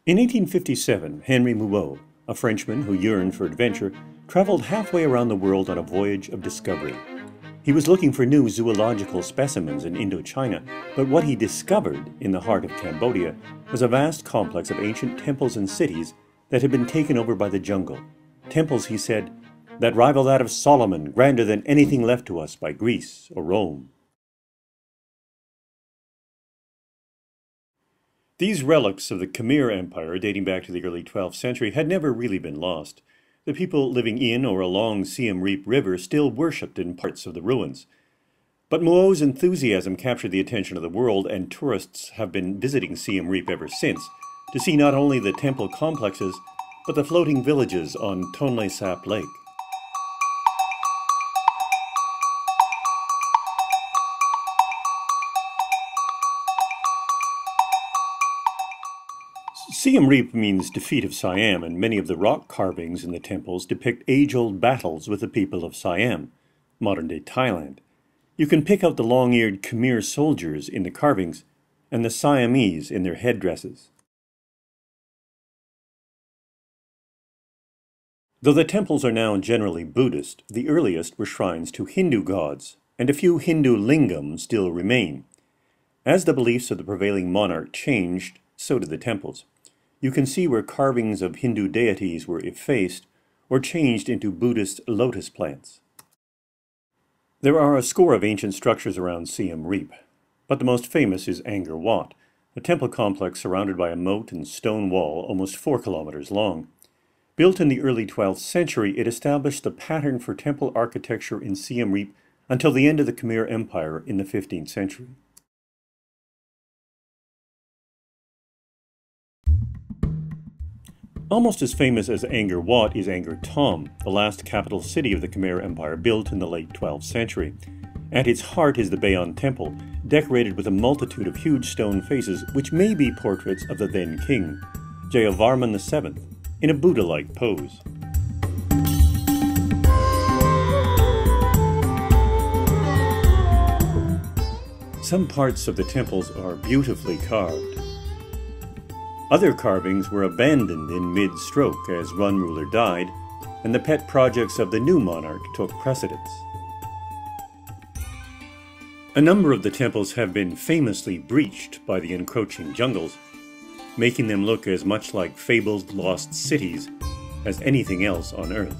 In 1857, Henry Mouot, a Frenchman who yearned for adventure, traveled halfway around the world on a voyage of discovery. He was looking for new zoological specimens in Indochina, but what he discovered in the heart of Cambodia was a vast complex of ancient temples and cities that had been taken over by the jungle. Temples, he said, that rival that of Solomon, grander than anything left to us by Greece or Rome. These relics of the Khmer Empire, dating back to the early 12th century, had never really been lost. The people living in or along Siem Reap River still worshipped in parts of the ruins. But Mouot's enthusiasm captured the attention of the world, and tourists have been visiting Siem Reap ever since to see not only the temple complexes, but the floating villages on Tonle Sap Lake. Siem Reap means defeat of Siam, and many of the rock carvings in the temples depict age-old battles with the people of Siam, modern-day Thailand. You can pick out the long-eared Khmer soldiers in the carvings and the Siamese in their headdresses. Though the temples are now generally Buddhist, the earliest were shrines to Hindu gods, and a few Hindu lingams still remain. As the beliefs of the prevailing monarch changed, so did the temples. You can see where carvings of Hindu deities were effaced or changed into Buddhist lotus plants. There are a score of ancient structures around Siem Reap, but the most famous is Angkor Wat, a temple complex surrounded by a moat and stone wall almost 4 kilometers long. Built in the early 12th century, it established the pattern for temple architecture in Siem Reap until the end of the Khmer Empire in the 15th century. Almost as famous as Angkor Wat is Angkor Thom, the last capital city of the Khmer Empire built in the late 12th century. At its heart is the Bayon Temple, decorated with a multitude of huge stone faces which may be portraits of the then king, Jayavarman VII, in a Buddha-like pose. Some parts of the temples are beautifully carved. Other carvings were abandoned in mid-stroke as one ruler died, and the pet projects of the new monarch took precedence. A number of the temples have been famously breached by the encroaching jungles, making them look as much like fabled lost cities as anything else on Earth.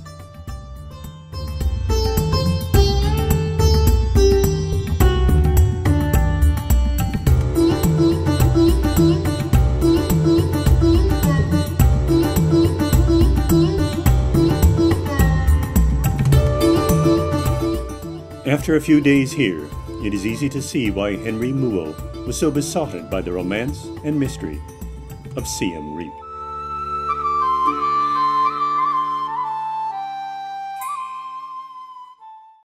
After a few days here, it is easy to see why Henry Mouot was so besotted by the romance and mystery of Siem Reap.